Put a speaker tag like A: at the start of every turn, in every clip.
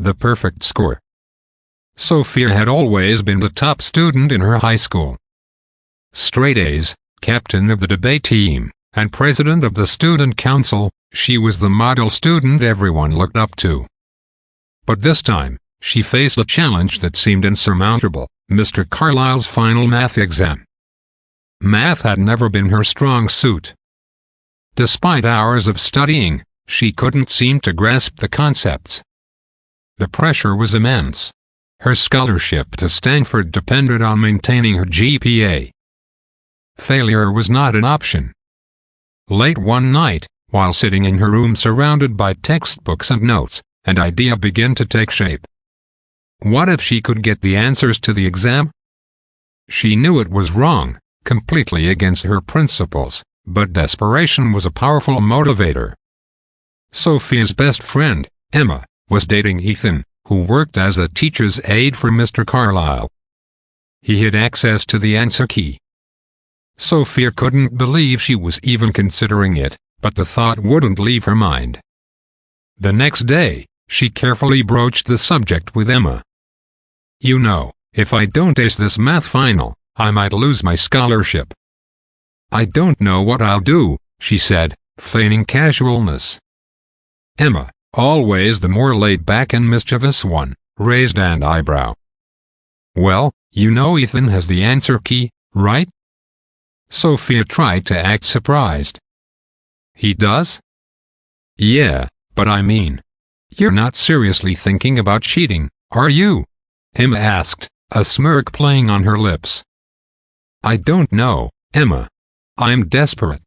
A: the perfect score. Sophia had always been the top student in her high school. Straight A's, captain of the debate team, and president of the student council, she was the model student everyone looked up to. But this time, she faced a challenge that seemed insurmountable: Mr. Carlisle's final math exam. Math had never been her strong suit. Despite hours of studying, she couldn't seem to grasp the concepts. The pressure was immense. Her scholarship to Stanford depended on maintaining her GPA. Failure was not an option. Late one night, while sitting in her room surrounded by textbooks and notes, an idea began to take shape. What if she could get the answers to the exam? She knew it was wrong, completely against her principles, but desperation was a powerful motivator. Sophia's best friend, Emma, was dating Ethan, who worked as a teacher's aide for Mr. Carlisle. He had access to the answer key. Sophia couldn't believe she was even considering it, but the thought wouldn't leave her mind. The next day, she carefully broached the subject with Emma. "You know, if I don't ace this math final, I might lose my scholarship." "I don't know what I'll do," she said, feigning casualness. Emma, always the more laid-back and mischievous one, raised an eyebrow. "Well, you know Ethan has the answer key, right?" Sophia tried to act surprised. "He does?" "Yeah, but I mean, you're not seriously thinking about cheating, are you?" Emma asked, a smirk playing on her lips. "I don't know, Emma. I'm desperate.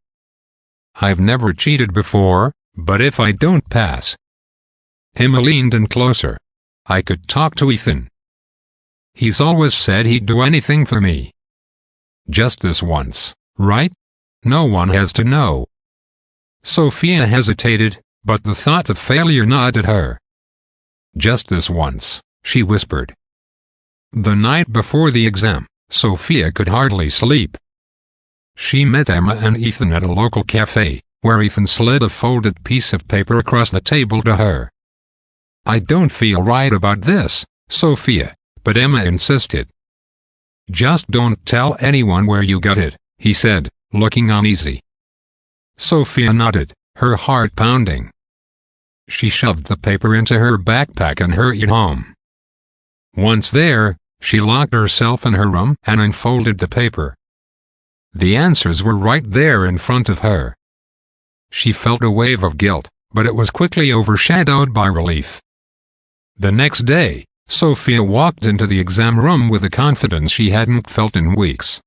A: I've never cheated before, but if I don't pass..." Emma leaned in closer. "I could talk to Ethan. He's always said he'd do anything for me. Just this once, right? No one has to know." Sophia hesitated, but the thought of failure gnawed at her. "Just this once," she whispered. The night before the exam, Sophia could hardly sleep. She met Emma and Ethan at a local cafe, where Ethan slid a folded piece of paper across the table to her. "I don't feel right about this, Sophia," but Emma insisted. "Just don't tell anyone where you got it," he said, looking uneasy. Sophia nodded, her heart pounding. She shoved the paper into her backpack and hurried home. Once there, she locked herself in her room and unfolded the paper. The answers were right there in front of her. She felt a wave of guilt, but it was quickly overshadowed by relief. The next day, Sophia walked into the exam room with a confidence she hadn't felt in weeks.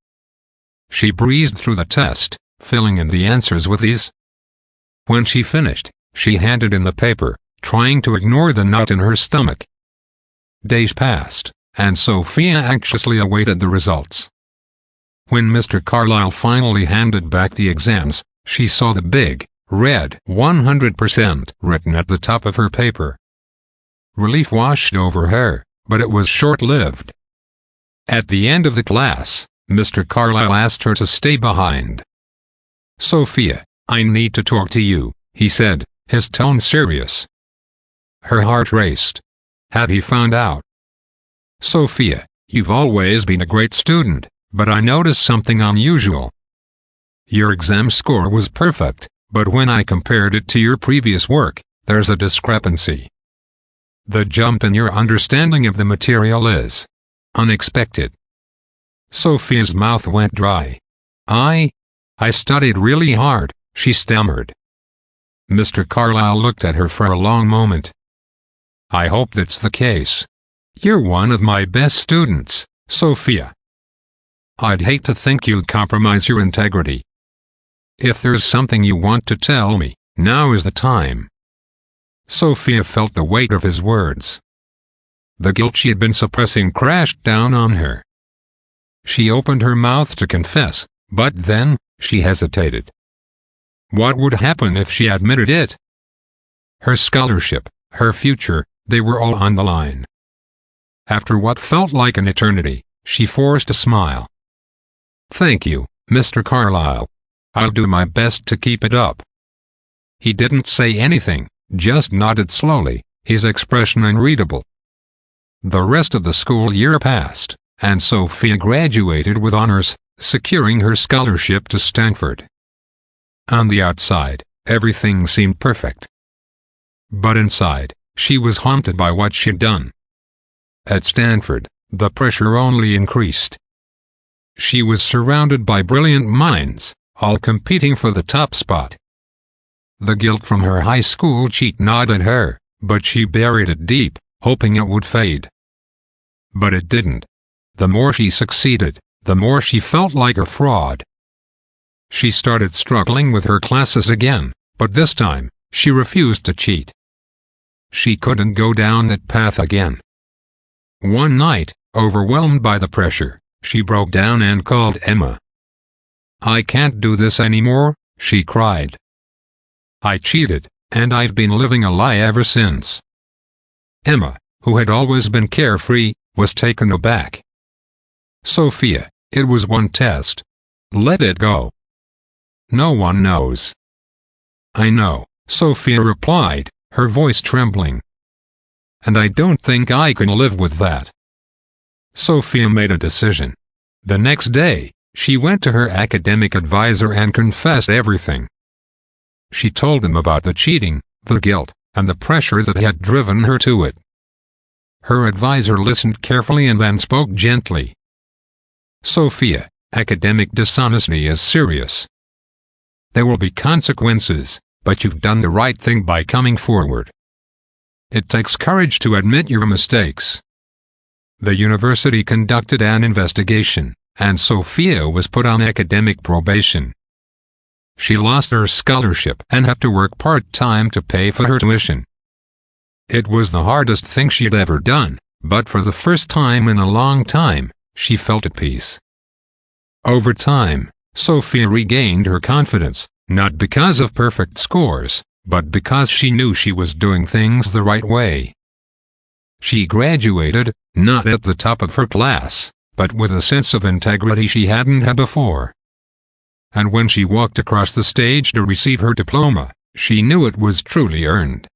A: She breezed through the test, filling in the answers with ease. When she finished, she handed in the paper, trying to ignore the knot in her stomach. Days passed, and Sophia anxiously awaited the results. When Mr. Carlisle finally handed back the exams, she saw the big, red 100% written at the top of her paper. Relief washed over her, but it was short-lived. At the end of the class, Mr. Carlisle asked her to stay behind. "Sophia, I need to talk to you," he said, his tone serious. Her heart raced. Had he found out? "Sophia, you've always been a great student, but I noticed something unusual. Your exam score was perfect, but when I compared it to your previous work, there's a discrepancy. The jump in your understanding of the material is unexpected." Sophia's mouth went dry. I studied really hard," she stammered. Mr. Carlisle looked at her for a long moment. "I hope that's the case. You're one of my best students, Sophia. I'd hate to think you'd compromise your integrity. If there's something you want to tell me, now is the time." Sophia felt the weight of his words. The guilt she had been suppressing crashed down on her. She opened her mouth to confess, but then, she hesitated. What would happen if she admitted it? Her scholarship, her future, they were all on the line. After what felt like an eternity, she forced a smile. "Thank you, Mr. Carlisle. I'll do my best to keep it up." He didn't say anything, just nodded slowly, his expression unreadable. The rest of the school year passed, and Sophia graduated with honors, securing her scholarship to Stanford. On the outside, everything seemed perfect. But inside, she was haunted by what she'd done. At Stanford, the pressure only increased. She was surrounded by brilliant minds, all competing for the top spot. The guilt from her high school cheat gnawed at her, but she buried it deep, hoping it would fade. But it didn't. The more she succeeded, the more she felt like a fraud. She started struggling with her classes again, but this time, she refused to cheat. She couldn't go down that path again. One night, overwhelmed by the pressure, she broke down and called Emma. "I can't do this anymore," she cried. "I cheated, and I've been living a lie ever since." Emma, who had always been carefree, was taken aback. "Sophia, it was one test. Let it go." "No one knows." "I know," Sophia replied, her voice trembling. "And I don't think I can live with that." Sophia made a decision. The next day, she went to her academic advisor and confessed everything. She told him about the cheating, the guilt, and the pressure that had driven her to it. Her advisor listened carefully and then spoke gently. "Sophia, academic dishonesty is serious. There will be consequences, but you've done the right thing by coming forward. It takes courage to admit your mistakes." The university conducted an investigation, and Sophia was put on academic probation. She lost her scholarship and had to work part-time to pay for her tuition. It was the hardest thing she'd ever done, but for the first time in a long time, she felt at peace. Over time, Sophia regained her confidence, not because of perfect scores, but because she knew she was doing things the right way. She graduated, not at the top of her class, but with a sense of integrity she hadn't had before. And when she walked across the stage to receive her diploma, she knew it was truly earned.